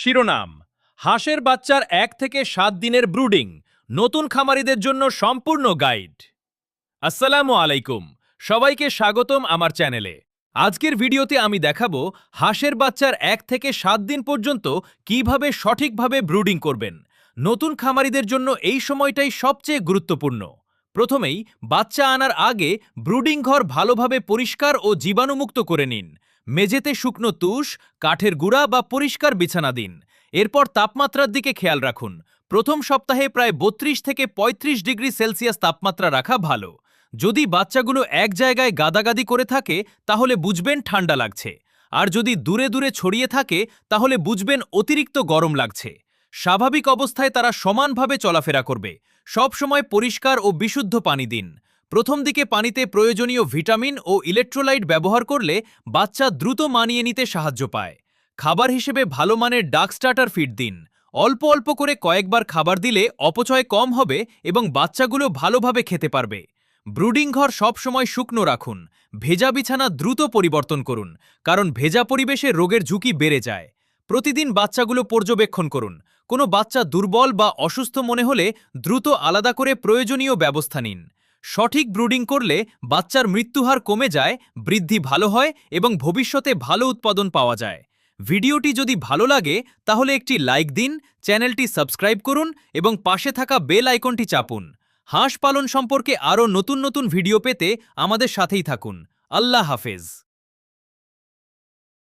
শিরোনাম: হাঁসের বাচ্চার 1 থেকে 7 দিনের ব্রুডিং, নতুন খামারিদের জন্য সম্পূর্ণ গাইড। আসসালামু আলাইকুম, সবাইকে স্বাগতম আমার চ্যানেলে। আজকের ভিডিওতে আমি দেখাবো হাঁসের বাচ্চার 1 থেকে 7 দিন পর্যন্ত কিভাবে সঠিকভাবে ব্রুডিং করবেন। নতুন খামারিদের জন্য এই সময়টাই সবচেয়ে গুরুত্বপূর্ণ। প্রথমেই বাচ্চা আনার আগে ব্রুডিং ঘর ভালোভাবে পরিষ্কার ও জীবাণুমুক্ত করে নিন। মেঝেতে শুকনো তুষ, কাঠের গুঁড়া বা পরিষ্কার বিছানা দিন। এরপর তাপমাত্রার দিকে খেয়াল রাখুন। প্রথম সপ্তাহে প্রায় 32 থেকে 35 ডিগ্রি সেলসিয়াস তাপমাত্রা রাখা ভালো। যদি বাচ্চাগুলো এক জায়গায় গাদাগাদি করে থাকে তাহলে বুঝবেন ঠান্ডা লাগছে, আর যদি দূরে দূরে ছড়িয়ে থাকে তাহলে বুঝবেন অতিরিক্ত গরম লাগছে। স্বাভাবিক অবস্থায় তারা সমানভাবে চলাফেরা করবে। সব সময় পরিষ্কার ও বিশুদ্ধ পানি দিন। প্রথম দিকে পানিতে প্রয়োজনীয় ভিটামিন ও ইলেকট্রোলাইট ব্যবহার করলে বাচ্চা দ্রুত মানিয়ে নিতে সাহায্য পায়। খাবার হিসেবে ভালো মানের ডাক স্টার্টার ফিড দিন। অল্প অল্প করে কয়েকবার খাবার দিলে অপচয় কম হবে এবং বাচ্চাগুলো ভালোভাবে খেতে পারবে। ব্রুডিং ঘর সবসময় শুকনো রাখুন। ভেজা বিছানা দ্রুত পরিবর্তন করুন, কারণ ভেজা পরিবেশে রোগের ঝুঁকি বেড়ে যায়। প্রতিদিন বাচ্চাগুলো পর্যবেক্ষণ করুন। কোনো বাচ্চা দুর্বল বা অসুস্থ মনে হলে দ্রুত আলাদা করে প্রয়োজনীয় ব্যবস্থা নিন। সঠিক ব্রুডিং করলে বাচ্চার মৃত্যুহার কমে যায়, বৃদ্ধি ভালো হয় এবং ভবিষ্যতে ভালো উৎপাদন পাওয়া যায়। ভিডিওটি যদি ভালো লাগে তাহলে একটি লাইক দিন, চ্যানেলটি সাবস্ক্রাইব করুন এবং পাশে থাকা বেল আইকনটি চাপুন। হাঁস পালন সম্পর্কে আরও নতুন নতুন ভিডিও পেতে আমাদের সাথেই থাকুন। আল্লাহ হাফেজ।